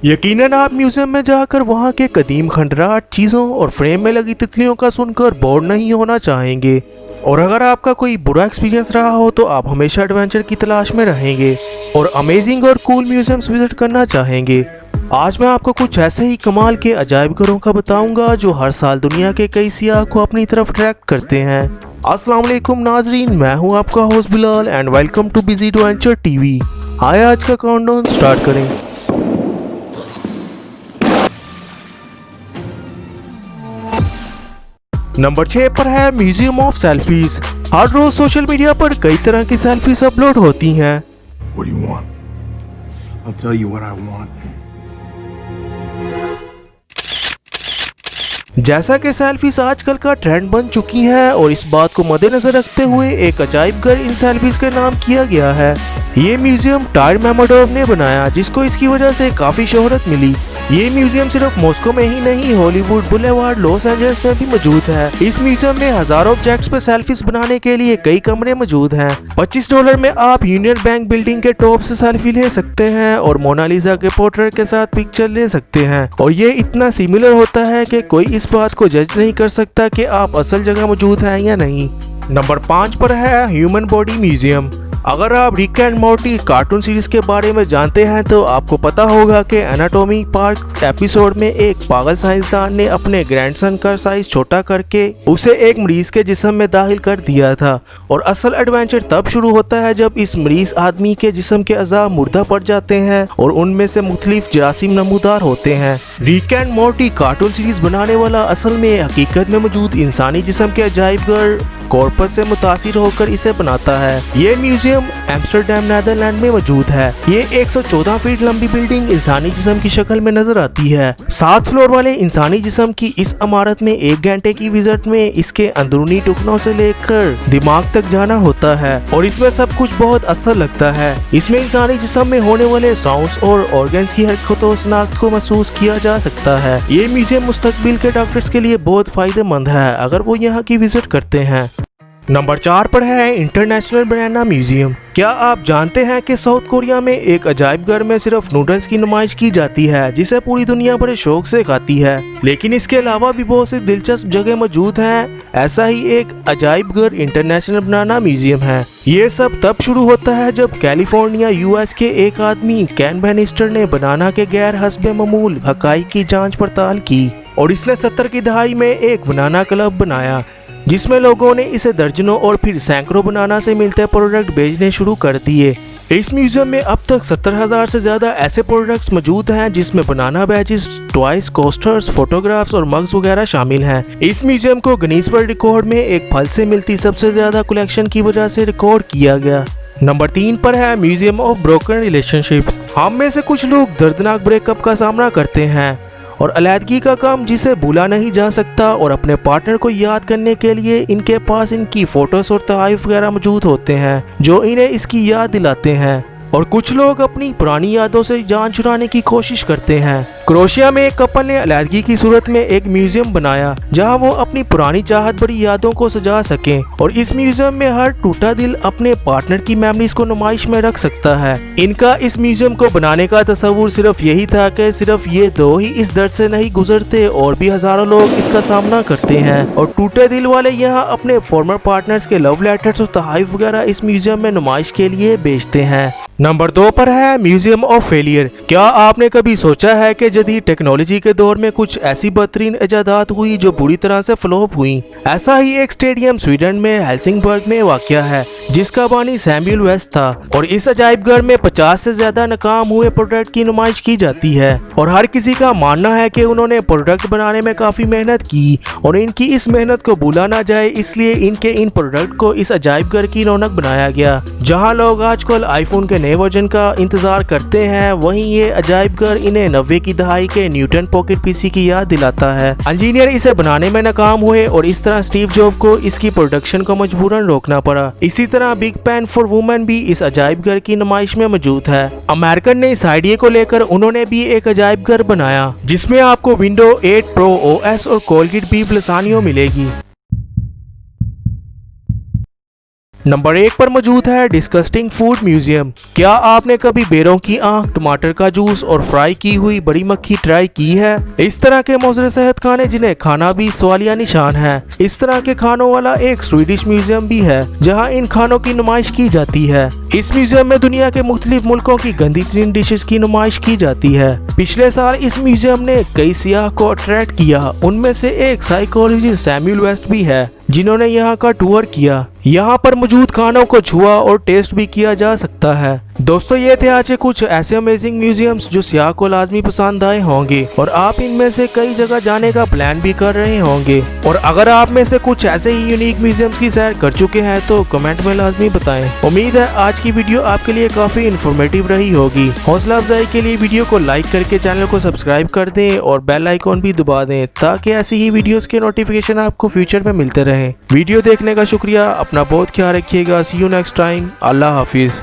यकीनन आप म्यूजियम में जाकर वहाँ के कदीम खंडराट चीज़ों और फ्रेम में लगी तितलियों का सुनकर बोर नहीं होना चाहेंगे। और अगर आपका कोई बुरा एक्सपीरियंस रहा हो तो आप हमेशा एडवेंचर की तलाश में रहेंगे और अमेजिंग और कूल म्यूजियम्स विजिट करना चाहेंगे। आज मैं आपको कुछ ऐसे ही कमाल के अजायब घरों का बताऊंगा जो हर साल दुनिया के कई सियाह को अपनी तरफ अट्रैक्ट करते हैं। अस्सलाम वालेकुम नाजरीन, मैं हूं आपका host Bilal and welcome too busy adventure TV. आइए आज का काउंटडाउन स्टार्ट करें। नंबर 6 पर है म्यूजियम ऑफ सेल्फीज। हर रोज सोशल मीडिया पर कई तरह की सेल्फीज अपलोड होती हैं। What do you want? I'll tell you what I want. जैसा कि सेल्फीज आजकल का ट्रेंड बन चुकी हैं और इस बात को मद्देनजर रखते हुए एक अजायब घर इन सेल्फीज का नाम किया गया है। ये म्यूजियम टायर मेमोडोव ने बनाया, जिसको इसकी वजह से काफी शोहरत मिली। ये म्यूजियम सिर्फ मॉस्को में ही नहीं, हॉलीवुड, बुलेवार्ड, लॉस एंजल्स में भी मौजूद है। इस म्यूजियम में हजारों ऑब्जेक्ट्स पर सेल्फीज बनाने के लिए कई कमरे मौजूद हैं। $25 में आप यूनियन बैंक बिल्डिंग के टॉप से सेल्फी ले सकते हैं और मोनालिसा के पोर्ट्रेट के साथ पिक्चर ले सकते हैं। और ये इतना सिमिलर होता है कि कोई इस बात को जज नहीं कर सकता कि आप असल जगह मौजूद हैं या नहीं। नंबर 5 पर है ह्यूमन बॉडी म्यूजियम। अगर आप Rick and Morty cartoon series के बारे में जानते हैं तो आपको पता होगा कि एनाटॉमी पार्क एपिसोड में एक पागल साइंसदान ने अपने ग्रैंडसन का साइज छोटा करके उसे एक मरीज के जिस्म में दाखिल कर दिया था। और असल एडवेंचर तब शुरू होता है जब इस मरीज आदमी के जिस्म के अज़ा मुर्दा पड़ जाते हैं और उनमें से मुख्तलिफ जरासीम नमूदार होते हैं। Rick and Morty cartoon series बनाने वाला असल में हकीकत में मौजूद इंसानी जिस्म के अजायब घर कॉर्पस से मुतासिर होकर इसे बनाता है। ये म्यूजियम एम्स्टर्डम नेदरलैंड में मौजूद है। ये 114 फीट लंबी बिल्डिंग इंसानी जिस्म की शक्ल में नजर आती है। 7 फ्लोर वाले इंसानी जिस्म की इस इमारत में 1 घंटे की विजिट में इसके अंदरूनी टुकड़ों से लेकर दिमाग तक जाना होता है और इसमें सब कुछ बहुत अच्छा लगता है। इसमें इंसानी जिस्म में होने वाले साउंड्स और ऑर्गन्स की हरकतों शनाख्त को महसूस किया जा सकता है। ये म्यूजियम मुस्तकबिल के डॉक्टर्स के लिए बहुत फायदेमंद है अगर वो यहाँ की विजिट करते हैं। नंबर 4 पर है इंटरनेशनल बनाना म्यूजियम। क्या आप जानते हैं कि साउथ कोरिया में एक अजायब घर में सिर्फ नूडल्स की नुमाइश की जाती है जिसे पूरी दुनिया बड़े शौक से खाती है, लेकिन इसके अलावा भी बहुत सी दिलचस्प जगह मौजूद हैं। ऐसा ही एक अजायब घर इंटरनेशनल बनाना म्यूजियम है। ये सब तब शुरू होता है जब कैलिफोर्निया US के एक आदमी कैन बैनिस्टर ने बनाना के गैर हस्बे मामूल हकाइक की जांच पड़ताल की और इसने 70 की दहाई में एक बनाना क्लब बनाया जिसमें लोगों ने इसे दर्जनों और फिर सैकड़ों बनाना से मिलते प्रोडक्ट बेचने शुरू कर दिए। इस म्यूजियम में अब तक 70,000 से ज्यादा ऐसे प्रोडक्ट्स मौजूद हैं जिसमें बनाना बैचेस, टॉयज, कोस्टर्स, फोटोग्राफ्स और मग्स वगैरह शामिल हैं। इस म्यूजियम को गिनीज वर्ल्ड रिकॉर्ड में एक फल से मिलती सबसे ज्यादा कलेक्शन की वजह से रिकॉर्ड किया गया। नंबर 3 पर है म्यूजियम ऑफ ब्रोकन रिलेशनशिप। हम में से कुछ लोग दर्दनाक ब्रेकअप का सामना करते हैं और अलैदगी का काम जिसे भूला नहीं जा सकता और अपने पार्टनर को याद करने के लिए इनके पास इनकी फोटोज और तहफ़ वगैरह मौजूद होते हैं जो इन्हें इसकी याद दिलाते हैं। और कुछ लोग अपनी पुरानी यादों से जान छुड़ाने की कोशिश करते हैं। क्रोएशिया में एक कपल ने अलैदगी की सूरत में एक म्यूजियम बनाया जहां वो अपनी पुरानी चाहत भरी यादों को सजा सकें और इस म्यूजियम में हर टूटा दिल अपने पार्टनर की मेमोरीज को नुमाइश में रख सकता है। इनका इस म्यूजियम को बनाने का तस्वुर सिर्फ यही था कि सिर्फ ये दो ही इस दर्द से नहीं गुजरते और भी हजारों लोग इसका सामना करते हैं और टूटे दिल वाले यहाँ अपने फॉर्मर पार्टनर्स के लव लेटर्स और तहफ़ वगैरह इस म्यूजियम में नुमाइश के लिए बेचते हैं। नंबर 2 पर है म्यूजियम ऑफ फेलियर। क्या आपने कभी सोचा है कि जदीद टेक्नोलॉजी के दौर में कुछ ऐसी बेहतरीन इजादात हुई जो बुरी तरह से फ्लॉप हुई? ऐसा ही एक स्टेडियम स्वीडन में हेल्सिंगबर्ग में वाक़या है जिसका बानी सैमुअल वेस्ट था और इस अजायब घर में 50 से ज्यादा नाकाम हुए प्रोडक्ट की नुमाइश की जाती है और हर किसी का मानना है कि उन्होंने प्रोडक्ट बनाने में काफी मेहनत की और इनकी इस मेहनत को भूला ना जाए इसलिए इनके इन प्रोडक्ट को इस अजायब घर की रौनक बनाया गया। जहाँ लोग आजकल आईफोन के नए वर्जन का इंतजार करते हैं, वहीं ये अजायब घर इन्हें 90 की दहाई के न्यूटन पॉकेट पीसी की याद दिलाता है। इंजीनियर इसे बनाने में नाकाम हुए और इस तरह स्टीव जॉब को इसकी प्रोडक्शन को मजबूरन रोकना पड़ा। इसी तरह बिग पेन फॉर वुमेन भी इस अजायब घर की नुमाइश में मौजूद है। अमेरिकन ने इस आइडिया को लेकर उन्होंने भी एक अजायब घर बनाया जिसमें आपको विंडो 8 प्रो OS और कोलगेट भी आसानियों मिलेगी। नंबर 1 पर मौजूद है डिस्गस्टिंग फूड म्यूजियम। क्या आपने कभी बेरों की आंख, टमाटर का जूस और फ्राई की हुई बड़ी मक्खी ट्राई की है? इस तरह के मुज़र सेहत खाने जिन्हें खाना भी सवालिया निशान है। इस तरह के खानों वाला एक स्वीडिश म्यूजियम भी है जहां इन खानों की नुमाइश की जाती है। इस म्यूजियम में दुनिया के मुख्तलिफ मुल्कों की गंदी तरीन डिशेस की नुमाइश की जाती है। पिछले साल इस म्यूजियम ने कई सियाह को अट्रैक्ट किया। उनमें से एक साइकोलॉजिस्ट सैमुअल वेस्ट भी है जिन्होंने यहाँ का टूर किया। यहाँ पर मौजूद खानों को छुआ और टेस्ट भी किया जा सकता है। दोस्तों, ये थे आज के कुछ ऐसे अमेजिंग म्यूजियम्स जो सियाह को लाजमी पसंद आए होंगे और आप इनमें से कई जगह जाने का प्लान भी कर रहे होंगे। और अगर आप में से कुछ ऐसे ही यूनिक म्यूजियम्स की सैर कर चुके हैं तो कमेंट में लाजमी बताएं। उम्मीद है आज की वीडियो आपके लिए काफी इन्फॉर्मेटिव रही होगी। हौसला अफजाई के लिए वीडियो को लाइक करके चैनल को सब्सक्राइब कर दें और बेल आइकॉन भी दबा दें ताकि ऐसी ही वीडियोस के नोटिफिकेशन आपको फ्यूचर में मिलते रहें। वीडियो देखने का शुक्रिया। अपना बहुत ख्याल रखिएगा। See you next time. Allah Hafiz.